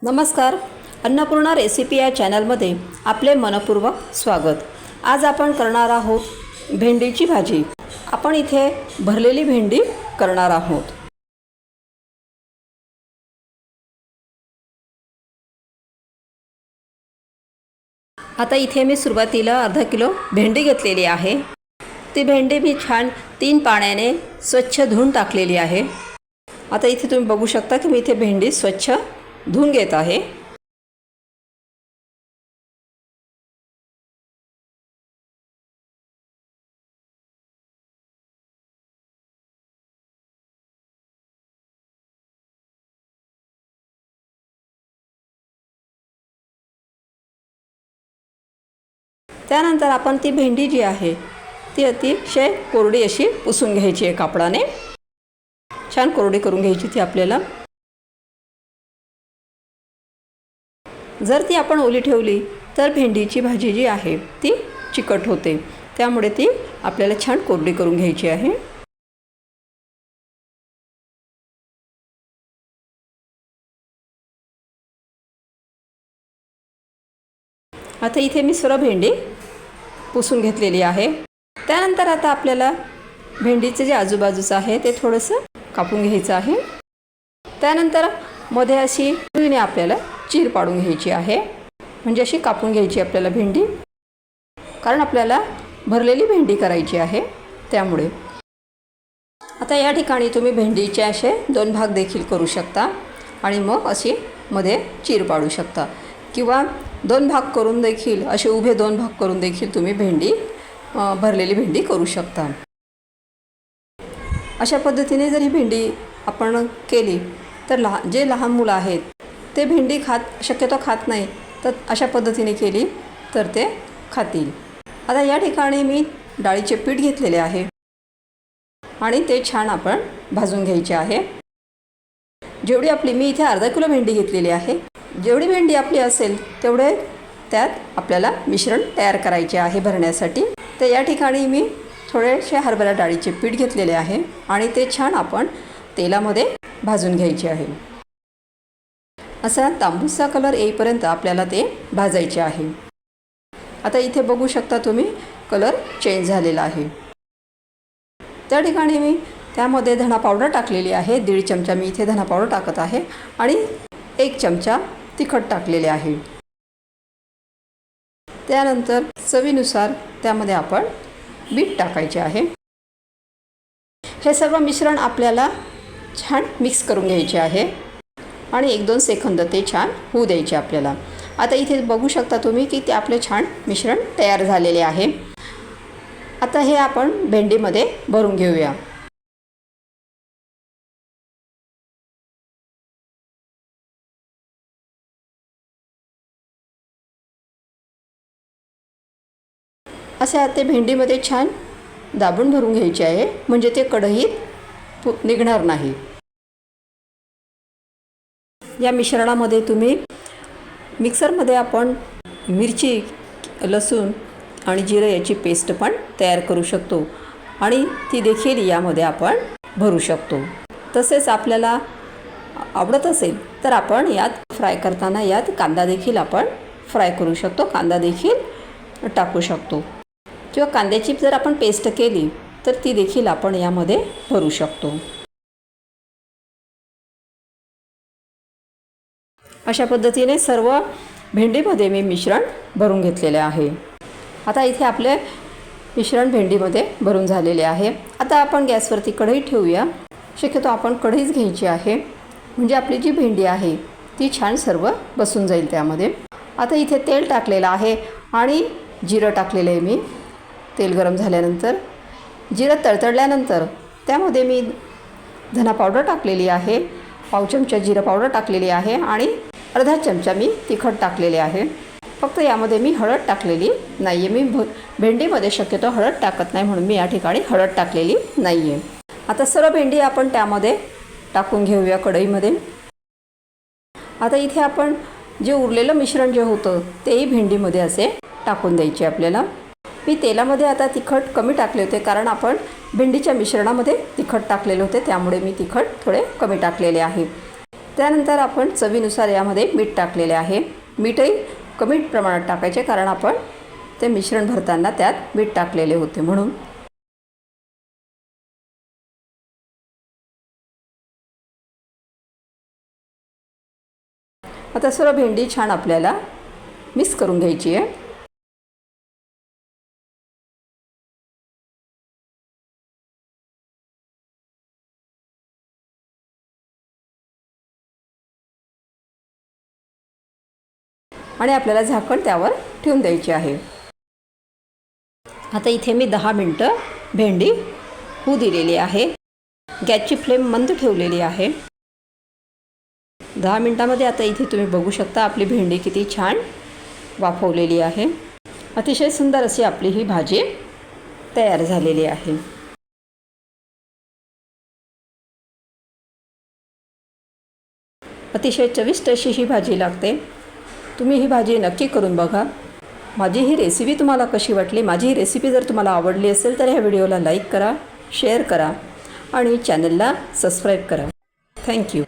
नमस्कार, अन्नपूर्णा रेसिपी या चॅनलमध्ये आपले मनपूर्वक स्वागत। आज आपण करणार आहोत भेंडीची भाजी। आपण इथे भरलेली भेंडी करणार आहोत। आता इथे मी सुरुवातीला अर्धा किलो भेंडी घेतलेली आहे। ती भेंडी मी छान 3 पाण्याने स्वच्छ धुवून टाकलेली आहे। आता इथे तुम्ही बघू शकता की मी इथे भेंडी स्वच्छ धुवून घेत आहे। त्यानंतर आपण ती भेंडी जी आहे ती अतिशय कोरडी अशी पुसून घ्यायची आहे कापडाने। छान कोरडी करून घ्यायची ती आपल्याला। जर ती आपण ओली ठेवली तर भेंडीची भाजी जी आहे ती चिकट होते, त्यामुळे ती आपल्याला छान कोरडी करून घ्यायची आहे। आता इथे मी सर्व भेंडी पुसून घेतलेली आहे। त्यानंतर आता आपल्याला भेंडीचे जे आजूबाजूचं आहे ते थोडंसं कापून घ्यायचं आहे। त्यानंतर मध्ये अशी सुईने आपल्याला चीर पाडून घ्यायची आहे, म्हणजे अशी कापून घ्यायची आपल्याला भेंडी, कारण आपल्याला भरलेली भेंडी करायची आहे त्यामुळे। आता या ठिकाणी तुम्ही भेंडीचे असे 2 भाग देखील करू शकता आणि मग अशी मध्ये चीर पाडू शकता, किंवा 2 भाग करून देखील असे उभे 2 भाग करून देखील तुम्ही भेंडी भरलेली भेंडी करू शकता। अशा पद्धतीने जर ही भेंडी आपण केली तर जे लहान मुलं आहेत ते भेंडी शक्यतो खात नाही, तर अशा पद्धतीने केली तर ते खातील। आता या ठिकाणी मी डाळीचे पीठ घेतलेले आहे आणि ते छान आपण भाजून घ्यायचे आहे। जेवढी आपली मी इथे अर्धा किलो भेंडी घेतलेली आहे, जेवढी भेंडी आपली असेल तेवढे त्यात आपल्याला मिश्रण तयार करायचे आहे भरण्यासाठी। तर या ठिकाणी मी थोडेसे हरभरा डाळीचे पीठ घेतलेले आहे आणि ते छान आपण तेलामध्ये भाजून घ्यायचे आहे। असा तांबूसचा कलर येईपर्यंत आपल्याला ते भाजायचे आहे। आता इथे बघू शकता तुम्ही कलर चेंज झालेला आहे। त्या ठिकाणी मी त्यामध्ये धना पावडर टाकलेली आहे। 1.5 चमचा मी इथे धना पावडर टाकत आहे आणि 1 चमचा तिखट टाकलेले आहे। त्यानंतर चवीनुसार त्यामध्ये आपण मीठ टाकायचे आहे। हे सर्व मिश्रण आपल्याला छान मिक्स करून घ्यायचे आहे आणि 1-2 सेकंद ते छान होऊ द्यायचे आपल्याला। आता इथे बघू शकता तुम्ही की ते आपले छान मिश्रण तयार झालेले आहे। आता हे आपण भेंडीमध्ये भरून घेऊया। असे ते भेंडीमध्ये छान दाबून भरून घ्यायचे आहे, म्हणजे ते कढईत निघणार नाही। या मिश्रणामध्ये तुम्ही मिक्सरमध्ये आपण मिरची, लसूण आणि जिरं याची पेस्ट पण तयार करू शकतो आणि ती देखील यामध्ये आपण भरू शकतो। तसेच आपल्याला आवडत असेल तर आपण यात फ्राय करताना यात कांदा देखील आपण फ्राय करू शकतो, कांदा देखील टाकू शकतो, किंवा कांद्याची जर आपण पेस्ट केली तर ती देखील आपण यामध्ये भरू शकतो। अशा पद्धतीने सर्व भेंडीमध्ये मी मिश्रण भरून घेतलेले आहे। आता इथे आपले मिश्रण भेंडीमध्ये भरून झालेले आहे। आता आपण गॅसवरती कढई ठेवूया। शक्यतो आपण कढईच घ्यायची आहे, म्हणजे आपली जी भेंडी आहे ती छान सर्व बसून जाईल त्यामध्ये। आता इथे तेल टाकलेलं आहे आणि जिरं टाकलेलं आहे मी। तेल गरम झाल्यानंतर जिरं तळतळल्यानंतर त्यामध्ये मी धना पावडर टाकलेली आहे, 1/4 चमचा जिरं पावडर टाकलेली आहे आणि अर्धा चमचा मी तिखट टाकलेले आहे। फक्त यामध्ये मी हळद टाकलेली नाही आहे। मी भेंडीमध्ये शक्यतो हळद टाकत नाही, म्हणून मी या ठिकाणी हळद टाकलेली नाही आहे। आता सर्व भेंडी आपण त्यामध्ये टाकून घेऊया कढईमध्ये। आता इथे आपण जे उरलेलं मिश्रण जे होतं तेही भेंडीमध्ये असे टाकून द्यायचे आपल्याला। मी तेलामध्ये आता तिखट कमी टाकले होते, कारण आपण भेंडीच्या मिश्रणामध्ये तिखट टाकलेले होते, त्यामुळे मी तिखट थोडे कमी टाकलेले आहे। त्यानंतर आपण चवीनुसार यामध्ये मीठ टाकलेले आहे. मीठही कमी प्रमाणात टाकायचे, कारण आपण ते मिश्रण भरताना त्यात मीठ टाकलेले होते म्हणून. आता सर्व भेंडी छान आपल्याला मिक्स करून घ्यायची आहे. आणि आपल्याला झाकण त्यावर ठेवून द्यायचे आहे. आता इथे मी 10 मिनटं भेंडी होऊ दिलेली आहे. गॅसची फ्लेम मंद ठेवलेली आहे. 10 मिनटामध्ये आता इथे तुम्ही बघू शकता आपली भेंडी किती छान वाफवलेली आहे. अतिशय सुंदर अशी आपली ही भाजी तयार झालेली आहे. अतिशय चविष्ट अशी ही भाजी लागते. तुम्ही ही भाजी नक्की करून बघा. माझी ही रेसिपी तुम्हाला कशी वाटली? माझी ही रेसिपी जर तुम्हाला आवडली असेल तर ह्या व्हिडिओला लाईक करा, शेअर करा आणि चॅनलला सबस्क्राईब करा. थँक्यू.